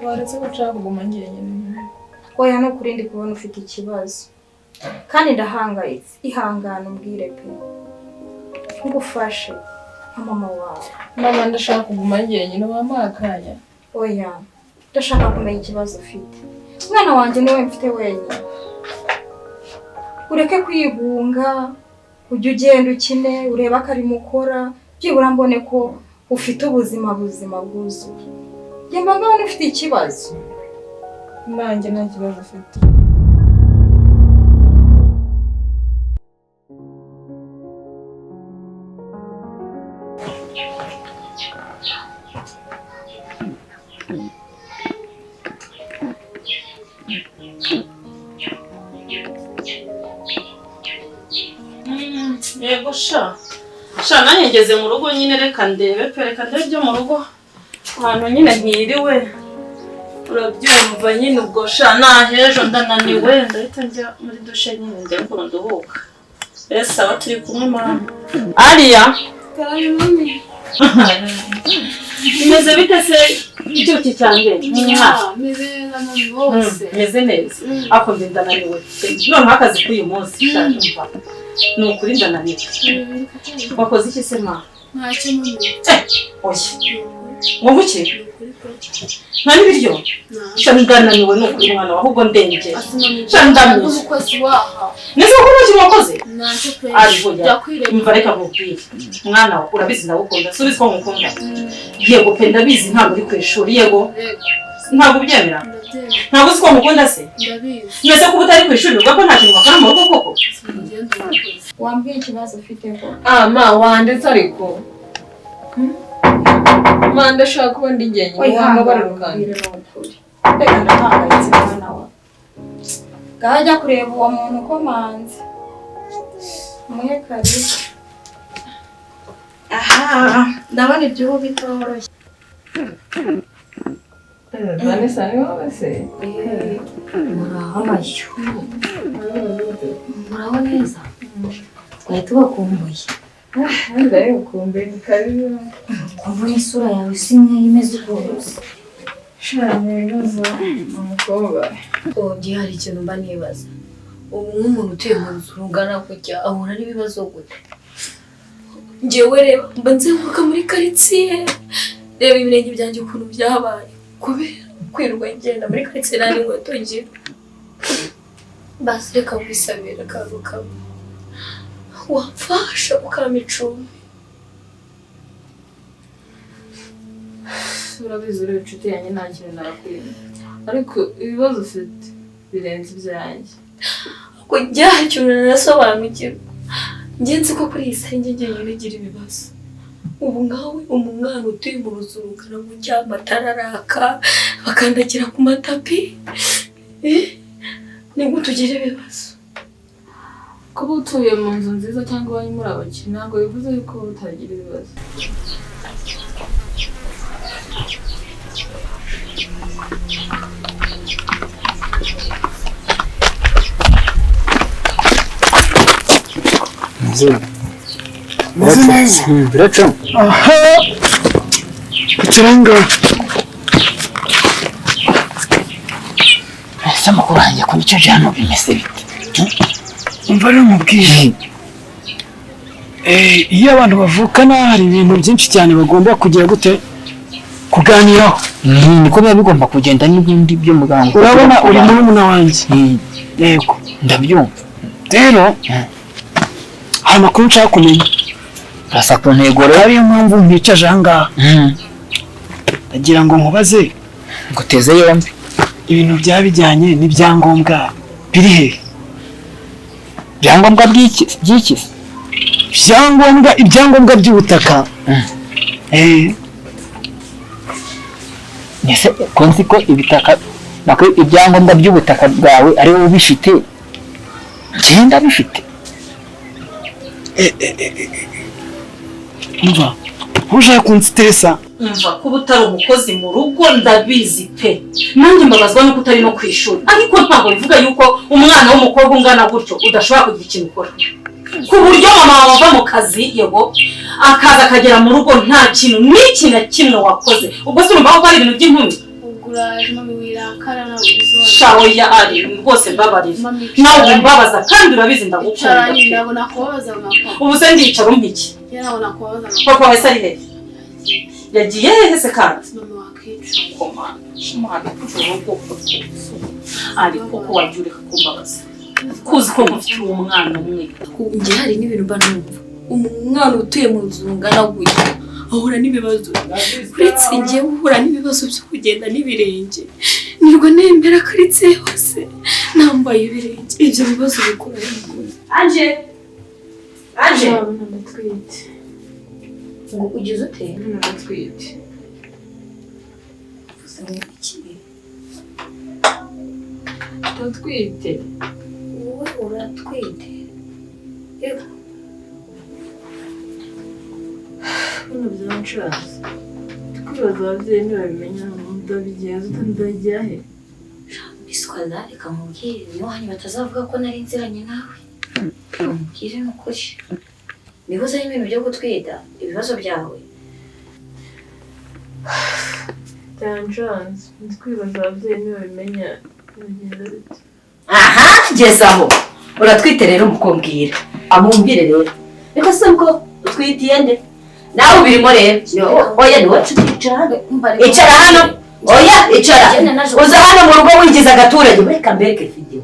waretse ko nshaka kuguma njyenyine. Oya no kuri ndi kubona ufite ikibazo. Kandi ndahangayitse. Ihangane umbwire pe. Ngufashe mama wawe. Mama ndashaka kuguma njyenyine wampaye akanya. Oya. Ndashaka kumenya ikibazo ufite. Mwana wanjye niwe mfite wenyine. Ureke kwigunga. Ujye ugenda ukine ureba ko ari mukora. Byibura mbone ko ufite ubuzima bwuzuye. Njye mbona ufite ikibazo. Nanjye nta kibazo ufite. Yego sha nanjye ngeze mu rugo nyine reka ndebe byo mu rugo ahantu nyine nkiriwe urabyumva nyine ubwo sha nahejo ndananiwe ndahita njya muri dushe nyine ndebe ko nduhuka. Ese aba turi kumwe mama Aliya mami imeze bite se icyuki cyanjye meze neza ako ndananiwe none hakazi k'uyu munsi sha ni ukuri ndananiwe. Wakoze iki se ma? Ntacyo mami. Oya. Wowe iki? Nta n'ibiryo? Sha ndananiwe ni ukuri mwana ahubwo ndenge. Sha ndamye. Umukozi waha. Nese ko niki wakoze? Ntacyo pe. Ari hoya. Umva reka nkubwire. Mwana wa urabizi ndagukunda. Subiza ko nkukunda. Yego pe ndabizi ntabwo uri ku ishuri yego. Ntabwo ubyemera? Ntabwo uzi ko mukunda se? Ndabizi. Nese ko utari ku ishuri uvuga ko nta kintu wakora mu rugo koko? Wambwiye ikibazo ufite ko. Ma wandetse ariko. Ma ndashaka kuba ndi njyenyine wanga bararukanye. Reka ndahangayitse mwana wa. Gajya kureba uwo muntu ukomanze. Muhe karibu. Aha, ndabona ibyuho bitoroshye. Vanessa ni wowe se? Muraho amashyo. Muraho neza. Twari tubakumbuye. Ndagukumbuye ni karibu. Ubona isura yawe si nk'iyo imeze rwose. Shana ibibazo umukobwa. Ubu hari ikintu mba nibaza. Ubu nk'umuntu utuye mu nzu rungana kujya ahura n'ibibazo gute? Njyewe reba mba nzenguruka muri karitsiye. Reba ibirenge byanjye ukuntu byabaye. Kubera kwirirwa ngenda muri karitsiye nta n'inkweto ngira. Basi reka wisabira akazu kamwe. Wamfasha ukampa icumbi. Urabizi uri inshuti yanjye nta kintu narakwima. Ariko ibibazo ufite birenze ibyanjye. Ako njyaha ikintu narasobanukirwa. Njye nzi ko kuri iyi si njye njyenyine ngira ibibazo. Ubu ngawe umwana utuye mu ruzu rungana gutya amatara araka bakandagira ku matapi. Ni gute ugira ibibazo? Kuba utuye mu nzu nziza cyangwa iwanyu muri abakire ntabwo bivuze ko utagira ibibazo. Meze neza. Biracamo. Aha. Ikiranga. Ese amakuru yanjye ko nicyo hano bimeze bite? Umva rero mubwire. Iyo abantu bavukana hari ibintu byinshi cyane bagomba kugira gute kuganiraho. Niko biba bigomba kugenda n'ibindi byo muganga. Urabona uri murumuna wanjye. Yego. Ndabyumva. Rero hari amakuru nshaka kumenya. Urasa ku ntego rero. Ariyo mpamvu mpicaje aha ngaha. Ndagira ngo nkubaze nguteze yombi. Ibintu byaba bijyanye n'ibyangombwa biri hehe? Ibyangombwa by'iki? Ibyangombwa by'ubutaka. Nese ko nzi ko ibyangombwa by'ubutaka bwawe ari wowe ubifite. Ngenda bifite. Umva, uje kunstressa. Umva kuba utari umukozi mu rugo ndabizi pe. Nanjye mbabazwa no kutari no kwishura. Ariko ntabwo bivuga yuko umwana w'umukobwa ungana gutyo udashobora kugira ikintu ukora. Ku buryo mama wava mu kazi yego akaza akagera mu rugo nta kintu n'iki na kimwe wakoze. Ubwo se urumva ko ari ibintu by'inkumi. Ubwo uraje mami wirakara ntabwo bisobanura. shawo ya ari rwose mbabarira nawe mbabaza kandi urabizi ndagukunda ntabwo nakubabaza papa. ubu se ndicara umpiki Ntabwo nakubabaza papa wese ari hehe yagiye hehe se kandi mama wakica. komana ariko ko wagiye ureka kumbabaza kuzi ko mufite umwana umwe Njye hari n'ibintu mba numva umwana utuye mu nzu ngana gutya ahura n'ibibazo uretse njye uhura n'ibibazo byo kugenda n'ibirenge nirwo nembera karitse hose nambaye ibirenge ibyo bibazo bikora anje ndatwite ngo ugeze ute ndatwite ndatwite wowe uratwite yego bino byancanze twibaza ababyeyi ntibabimenya ndabigenza ndajya he biswaza reka mubwire niyo hanyuma batazavuga ko nari nziranye nawe mubwire n'ukuri niba uzanye ibintu byo gutwita ibibazo byawe byancanze twibaza ababyeyi ntibabimenya bigenda bite aha ngeze aho uratwite rero mukumbwira amumbwire rero reka se ubwo utwitiye nde nawe ubirimo rero oya ni wacu icara hano oya icara uza hano mu rugo wigize agaturage reka mbereke video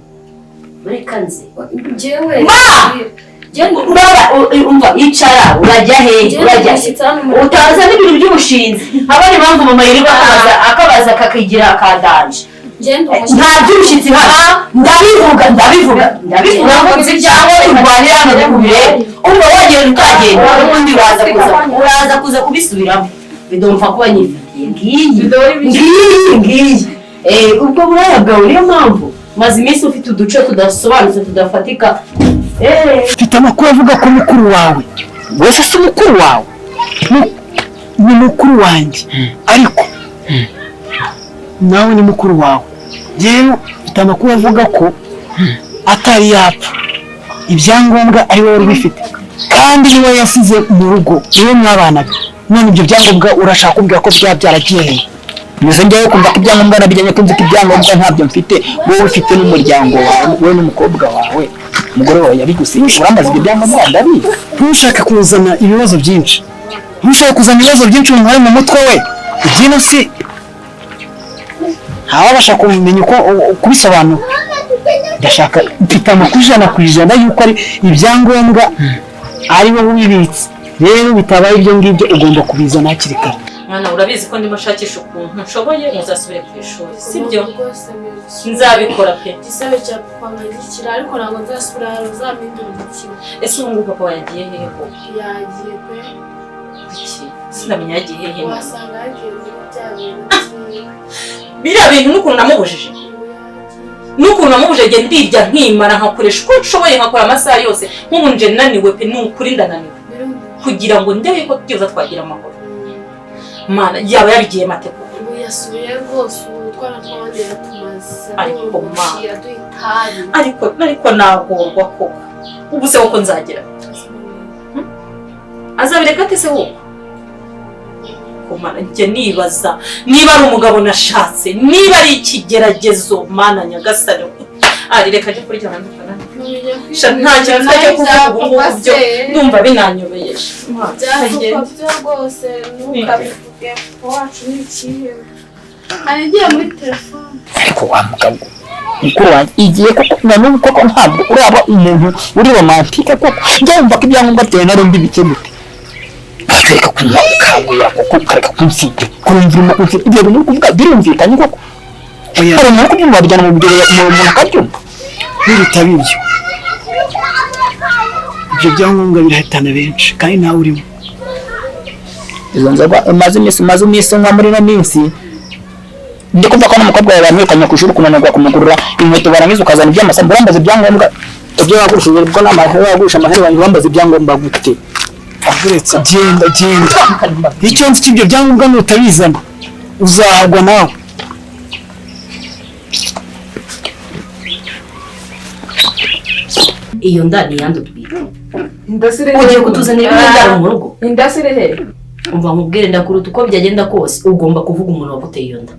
reka nze njyewe umva icara urajya hehe urajya utaza n'ibintu by'ubushinzi abona impamvu mama yirirwa akabaza akakigira akadanje nta by'ubushyitsi hano ndabivuga ngo nzi cyangwa turwanira hano ku bireba umva wagenda utagenda n'ubundi uraza kuza kubisubiramo bidomfa kuba nyifitiye ngiyi ubwo buraya bwawe niyo mpamvu maze iminsi ufite uduce tudasobanutse tudafatika mfite amakuru avuga ko mukuru wawe wese si mukuru wawe ni mukuru wanjye ariko nawe ni mukuru wawe rero mfite amakuru avuga ko atari yapfa ibyangombwa ari wowe ubifite kandi niwe yasize mu rugo niwe mwabanaga none ibyo byangombwa urashaka kumbwira ko byaba byaragiye hehe Nize njyewe kumva ko ibyangombwa nabijyanye ko nzi ko ibyangombwa ntabyo mfite wowe ufite n'umuryango wawe wowe n'umukobwa wawe umugore wawe yabigusinyisha uramaze ibyo byangombwa ndabizi ntushake kuzana ibibazo byinshi umwari mu mutwe we ibyino si ntawabasha kumenya uko kubisobanura ndashaka mfite amakuru 100% yuko ari ibyangombwa ari wowe ubibitse rero bitabaye ibyo ngibyo ugomba kubizana hakiri kare mwana urabizi ko ndimo shakisha ukuntu nshoboye muzasubire ku ishuri sibyo nzabikora pe igisabe cya papa nkagikira ariko ntabwo nzasubira uzamindura umukino ese ubu ngubu papa yagiye hehe yagiye pe iki sinamenya yagiye hehe wasanga yagiye muri bya bintu biriya bintu n'ukuntu namubujije genda ndirya nkimara nkakoresha uko nshoboye nkakora amasaha yose nk'ubu nje naniwe pe n'ukuri ndananiwe kugira ngo ndebe ko byiza twagira amahoro mana yaba yabigiye mateko ubu yasubiye rwose ubu twaratwongera tumaze ariko ariko nagorwa koko ubu se uko nzagira azabireka ate se wowe kumana njye nibaza niba ari umugabo nashatse niba ari ikigeragezo mana nyagasani ari reka je kuri cyane ndukana nta kintu cyo kuvuga ubu byo ndumva binanyobeye byo rwose ntukabivuge wacu n'ikihe hari igiye muri telefone ariko wa mugabo mukuru wanjye igiye koko nanubu koko ntabwo uraba umuntu uri romantike koko njyumva ko ibyangombwa byawe nari mbibikemute reka kunywa ukangurira koko ukareka kunsibye kurumvira ibyo bintu kuvuga birumvikanye koko hari umuntu kubyumva bijyana mu bigero umuntu akabyumva ntibitaba ibyo byangombwa birahitana benshi kandi nawe urimo izo nzoga umaze iminsi nka muri ino minsi ndi kumva ko n'umukobwa wawe bamwirukanye ku ishuri kunanirwa kumugurira inkweto barangiza ukazana iby'amasambu urambaza ibyangombwa ibyo wagurishije ubwo n'amahera wagurisha amahera wanjye wambaza ibyangombwa gute uretse genda icyo nzi cy'ibyo byangombwa nutabizana uzahagwa nawe iyo nda ni yandi utwite indasire ugiye kutuzanira ibindaro mu rugo indasire he umva nkubwire ndakuruta uko byagenda kose ugomba kuvuga umuntu waguteye iyo nda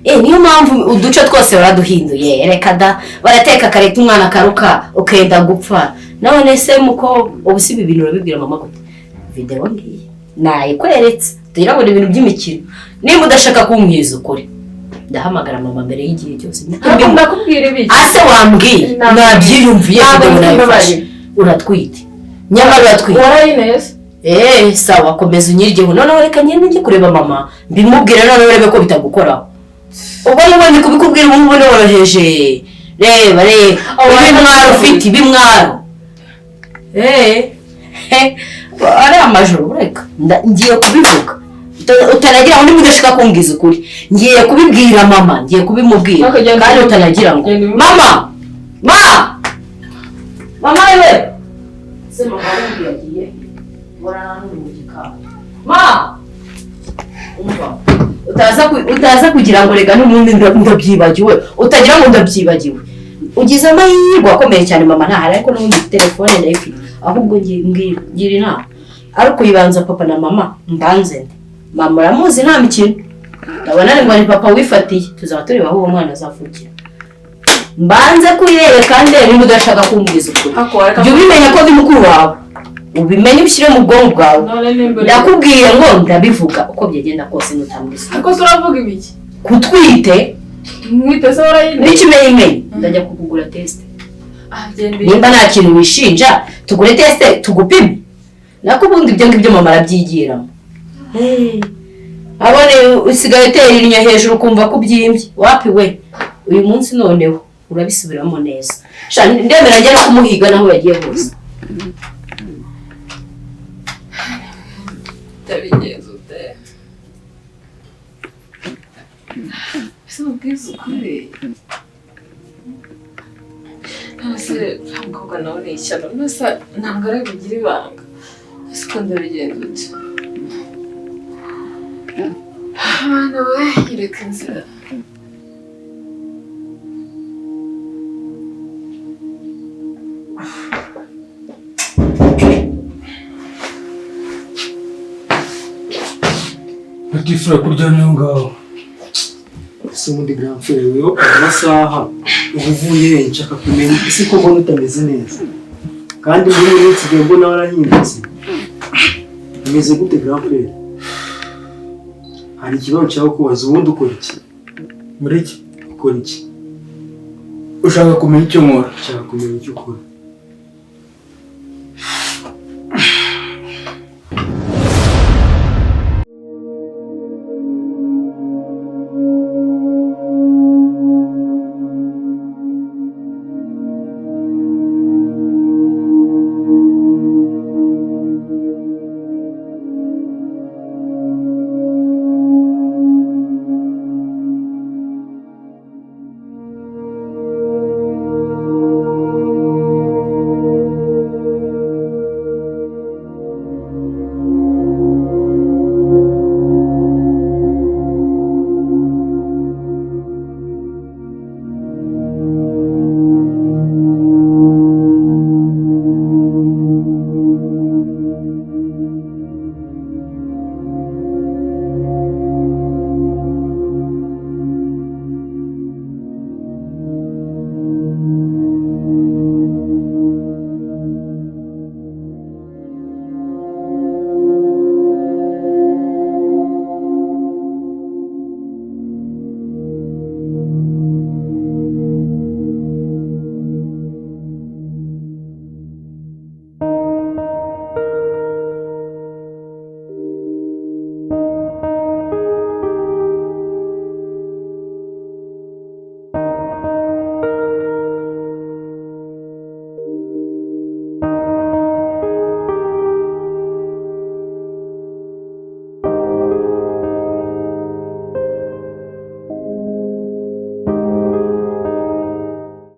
niyo mpamvu uduce twose baraduhinduye reka da barateka kareta umwana akaruka ukenda gupfa none se muko ubu si ibintu urabibwira mama gute video ngiye nayikweretse turabona ibintu by'imikino nimba udashaka kumbwiza ukuri ndahamagara mama mbere y'igihe cyose ndakubwira ibiki ase wambwiye nabyiyumviye video nayifashe uratwite nyamara uratwite warayineze sawa komeza unyiryeho noneho reka nyine njye kureba mama mbimubwire noneho urebe ko bitagukoraho ubonye kubikubwira ubu ngubu noroheje reba ibimwaro ufite ibimwaro ari amajoro ureka ngiye kubivuga utanagira ngo niba udashaka kumbwiza ukuri ngiye kubibwira mama ngiye kubimubwira kandi utanagira ngo mama yewe se mama yagiye utaza kugira ngo rega n'ubundi ndabyibagiwe utagira ngo ndabyibagiwe ugize amahirwe akomeye cyane mama ntahari ariko n'ubundi telefone ndayifite ahubwo ngira inama ariko uyibanza papa na mama mbanze nde mama uramuzi nta mikino ndabona ngo ni papa wifatiye tuzaba tureba aho uwo mwana azavukira mbanze kuyirebe kandi niba udashaka kumbwiza ukuri jya ubimenya ko ndi mukuru wawe ubimenye ushyire mu bwonko bwawe ndakubwiye ngo ndabivuga uko byagenda kose n'utambwiza ariko uravuga ibiki kutwite mwite se warayine n'ikimenyimenyi ndajya kukugura test nimba nta kintu wishinja tugure test tugupime nako ubundi ibyo ngibyo mama arabyigiramo abone usigaye utera irinya hejuru ukumva ko ubyimbye wapi we uyu munsi noneho urabisubiramo neza ndemera njya no kumuhiga naho yagiye hose ndabigenza ute ese ubwiza ukuri ntase umukobwa nawe ni ishyano mbese ntabwo ari bugira ibanga ese uko ndabigenza ute abana we yereka inzira Utifura kurya niyo ngaho. Ese muri grand frère wewe amasaha uvuye nshaka kumenya ese ko mbona utameze neza. Kandi muri muri iki gihe mbona warahindutse. Umeze gute grand frère? Hari ikibazo cyawe kubaza ubundi ukora iki? Muri iki? Ukora iki? Ushaka kumenya icyo nkora? Ushaka kumenya icyo ukora.